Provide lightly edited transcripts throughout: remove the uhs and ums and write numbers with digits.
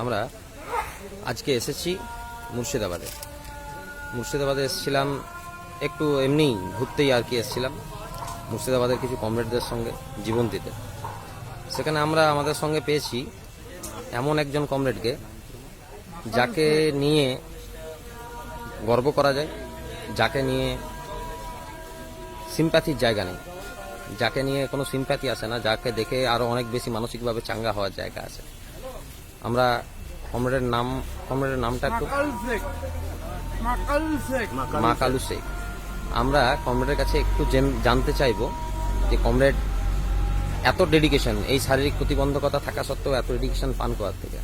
আমরা আজকে এসেছি মুর্শিদাবাদে। মুর্শিদাবাদে এসেছিলাম একটু এমনি ঘুরতেই আর কি এসেছিলাম মুর্শিদাবাদের কিছু কমরেডদের সঙ্গে জীবন দিতে। সেখানে আমরা আমাদের সঙ্গে পেয়েছি এমন একজন কমরেডকে যাকে নিয়ে গর্ব করা যায়, যাকে নিয়ে সিম্প্যাথির জায়গা নেই, যাকে নিয়ে কোনো সিম্প্যাথি আসে না, যাকে দেখে আরও অনেক বেশি মানসিকভাবে চাঙ্গা হওয়ার জায়গা আছে। আমরা কমরেডের নামটা একটু মাকালু শেখ। আমরা কমরেডের কাছে একটু জানতে চাইবো যে কমরেড এত ডেডিকেশন, এই শারীরিক প্রতিবন্ধকতা থাকা সত্ত্বেও এত ডেডিকেশন পান কোথা থেকে?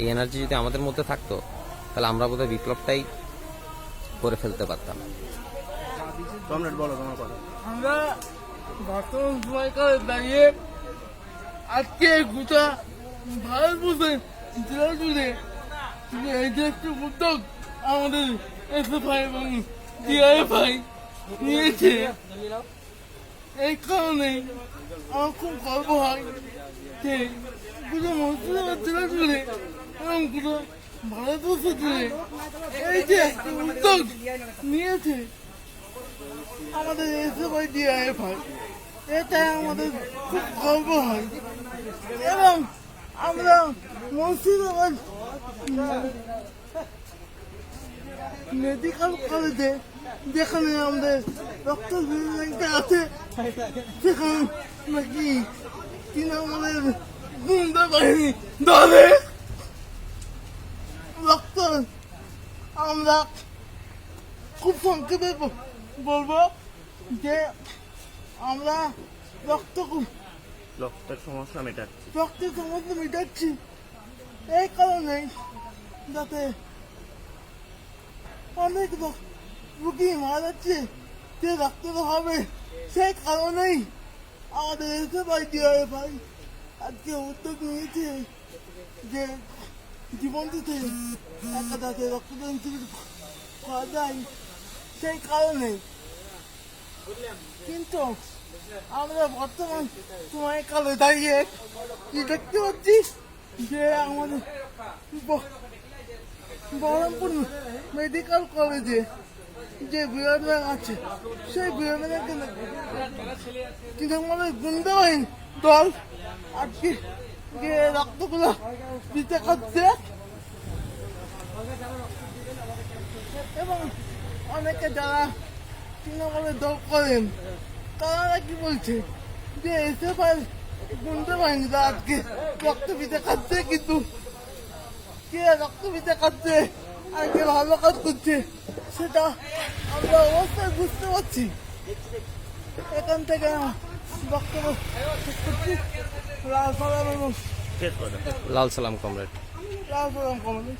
এই এনার্জি যদি আমাদের মধ্যে থাকতো তাহলে আমরা বোধহয় বিপ্লবটাই করে ফেলতে পারতাম। কমরেড বলো তোমার কথা। আমরা বর্তমান সময়কাল দাঁড়িয়ে আজকে গোটা ভারতবর্ষে জেলা জুড়ে এই যে একটি উদ্যোগ আমাদের এসএফআই এবং ডিআইএফআই নিয়েছে, এই কারণেই আমার খুব গর্ব হয় যে পুরো মুর্শিদাবাদ জেলা জুড়ে এবং পুরো ভারতবর্ষ জুড়ে এই যে একটি উদ্যোগ নিয়েছে আমাদের এসএফআই ডিআইএফআই, এটাই আমাদের খুব গর্ব হয়। এবং আমরা মুর্শিদাবাদ মেডিকেল কলেজে যেখানে আমাদের ডক্টর ব্যাংকটা আছে, সেখানে নাকি তৃণমূলের গুন্ডা বাহিনী ধরে রক্ত, আমরা খুব সংক্ষেপে বলবো যে আমরা রক্তের সমস্যা মেটাচ্ছি এই কারণেই যাতে অনেক রুগী মারা যাচ্ছে, যে রক্তটা হবে সেই কারণেই আমাদের এসএফআই ডিআইএফআই আজকে উদ্যোগ নিয়েছে যে জীবন দিতে একটা যাতে রক্তদান শিবির করা যায় সেই কারণে। কিন্তু আমরা বর্তমান সময়কালে দাঁড়িয়ে কি দেখতে পাচ্ছি যে আমাদের বহরমপুর মেডিকেল কলেজে যে বিরোধীরা আছে, সেই বিরোধীরাকে তৃণমূলের গুন্ডা বাহিনী দল আজকে যে রক্তগুলো দিতে খাচ্ছে এবং অনেকে যারা তৃণমূলের দল করেন তারা কি বলছে যে এসএফআই গুন্ডা বাহিনীরা আজকে রক্ত দিতে খাচ্ছে, কিন্তু কে রক্ত দিতে খাচ্ছে আর কে ভালো কাজ করছে সেটা আমরা অবশ্যই বুঝতে পারছি। এখান থেকে বক্তব্য শেষ করছি। লাল সালাম কমরেড। লাল সালাম কমরেড।